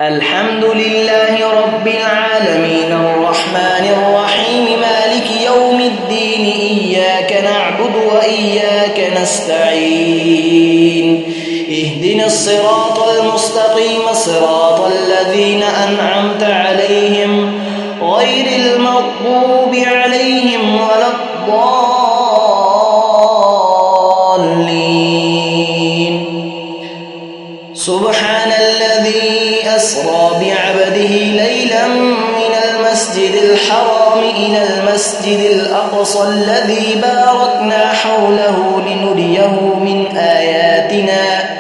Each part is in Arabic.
الحمد لله رب العالمين الرحمن الرحيم مالك يوم الدين إياك نعبد وإياك نستعين اهدنا الصراط المستقيم صراط الذين أنعمت عليهم غير المغضوب عليهم ولا الضالين سبحان الذي أسرى بعبده ليلا من المسجد الحرام إلى المسجد الأقصى الذي باركنا حوله لنريه من آياتنا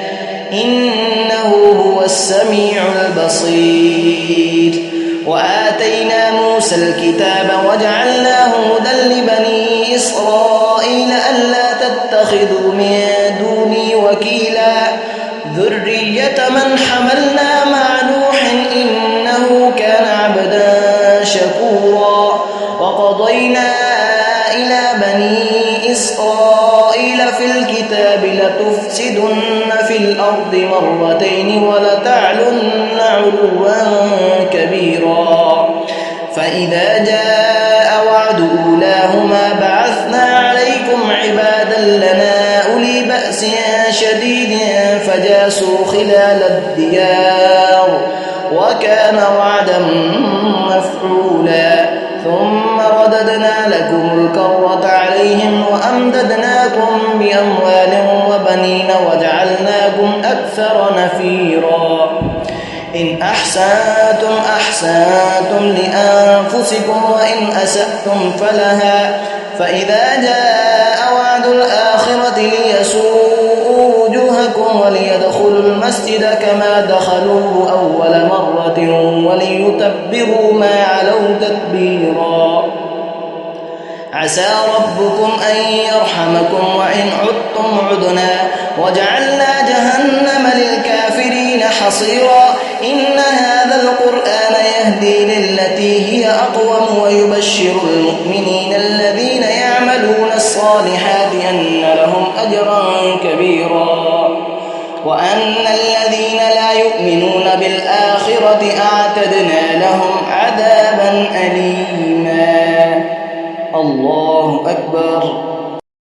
إنه هو السميع البصير وآتينا موسى الكتاب وجعلناه هدى لبني إسرائيل ألا تتخذوا من دوني وكيلا ذرية من حملنا مع نوح إنه كان عبدا شكورا وقضينا إلى بني إسرائيل في الكتاب لتفسدن في الأرض مرتين ولتعلن علوا كبيرا فإذا جاء وعد أولاهما بعثنا عليكم عبادا لنا أولي بأس شديد فجاسوا خلال الديار وكان وعدا مفعولا ثم رددنا لكم الكرة عليهم وأمددناكم بأموال وبنين وجعلناكم أكثر نفيرا إن أحسنتم أحسنتم لأنفسكم وإن أسأتم فلها فإذا جاء وعد الآخرة ليسوءوا وجوهكم وليدخلوا المسجد كما دخلوه أول مرة وليتبروا ما علوا تتبيرا عسى ربكم أن يرحمكم وإن عدتم عدنا وجعلنا جهنم للكافرين حصيرا إن هذا القرآن يهدي للتي هي أقوم ويبشر المؤمنين الذين يعملون الصالحات أن لهم أجرا كبيرا وأن الذين لا يؤمنون بالآخرة أعتدنا لهم عذابا أليما الله أكبر